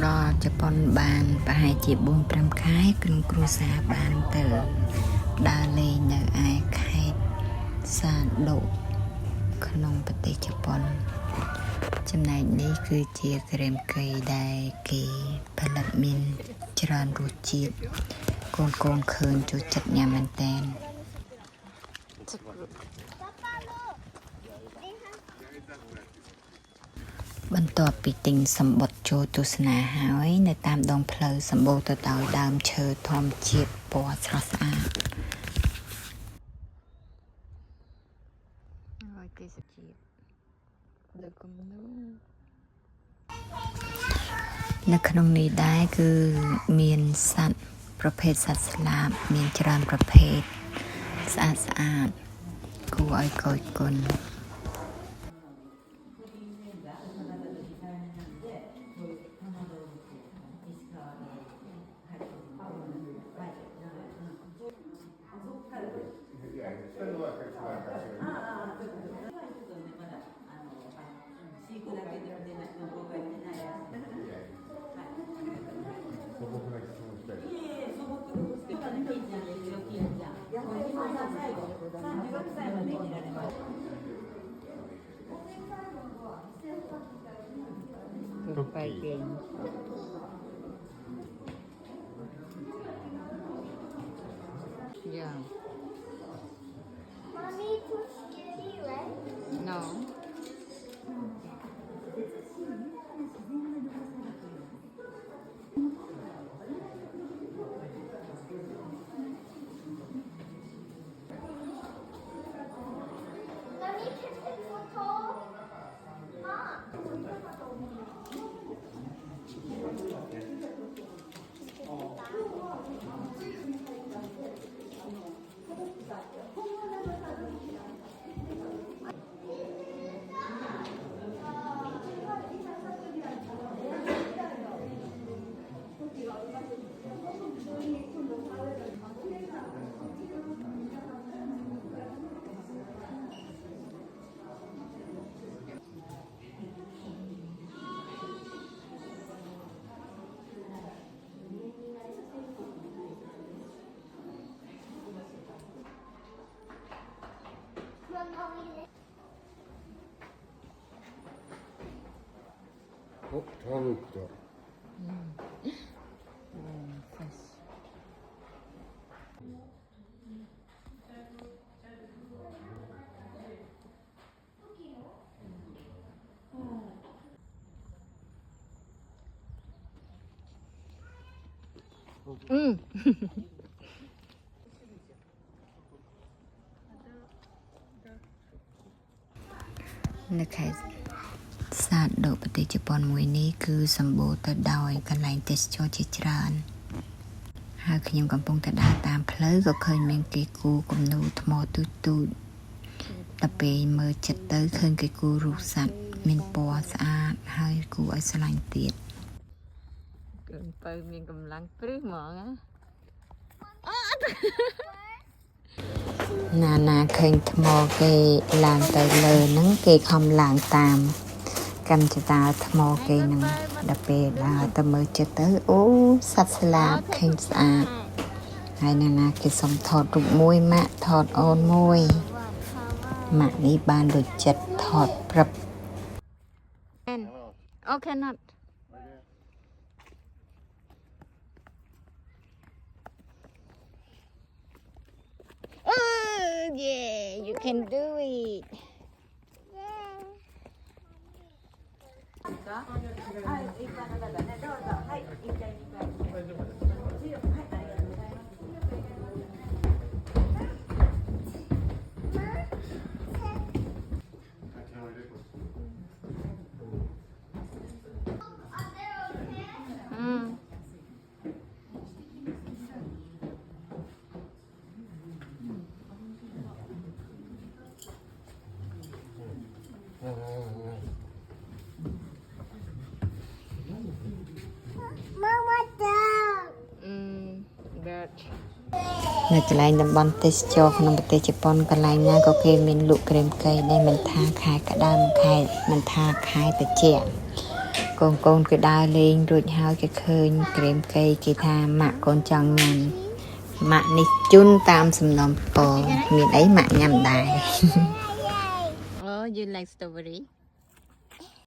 ដល់ជប៉ុនបានប្រហែលជា 4-5 ខែក្នុងគ្រួសារបានទៅដើរលេងនៅឯខេត្តសាដូក្នុងប្រទេសជប៉ុនចំណែកនេះគឺជាក្រែមកីដែលគេផលិតមានច្រើនរសជាតិកូនឃើញចូលចិត្តញ៉ាំមែនតើបន្ទាប់ពីទិញសម្បុត្រចូលទស្សនាហើយនៅតាមដងផ្លូវសម្បូរទៅដោយដើមឈើធម្មជាតិពណ៌ស្រស់ស្អាតហើយទេសជាតិលើគំនូនៅក្នុងនេះដែរគឺមានសត្វប្រភេទសត្វស្លាបមានច្រើនប្រភេទស្អាតគួរឲ្យគយគន់ไปเก่งYeah. Mommy, too scary, right? No. Mommy, can take photo? Mom. Oh, Taruto. Ừ. Nó khaiសាដូប្រទេសជប៉ុនមួយនេះគឺសម្បូរទៅដោយកន្លែងទេសចរជាច្រើនហើយខ្ញុំកំពុងតែដើរតាមផ្លូវក៏ឃើញមានគេគូរគំនូរថ្មទូចដល់ពេលមើលចិត្តទៅឃើញគេគូររូបសត្វមានពណ៌ស្អាតហើយគួរឲ្យស្រឡាញ់ទៀតគឺទៅមានកម្លាំងព្រឹសហ្មងណាឃើញថ្មគេឡើងទៅលើហ្នឹងគេខំឡើងតាមកម្មចតាថ្មគេនឹងដល់ពេលដើរទៅមើលចិត្តទៅអូសត្វស្លាបឃើញស្អាតហើយណាគេសុំថតរូបមួយម៉ាក់ថតអូនមួយម៉ាក់នេះបានដូចចិត្តថតព្រឹបអូខេណាត់Yeah, you can do it. Mama, down. នៅកន្លែងតំបន់ទេសចរក្នុងប្រទេសជប៉ុនកន្លែងណាក៏គេមានលក់ក្រែមកីដែរមិនថាខែក្តៅខែមិនថាខែត្រជាក់ con cái đai lên rồi hai cái khơi krem cây kia tha mạ con chẳng nhầm mạ ní chun tam sầm nòng bò miền ấy mạ nhầm đài. Oh, you like strawberry?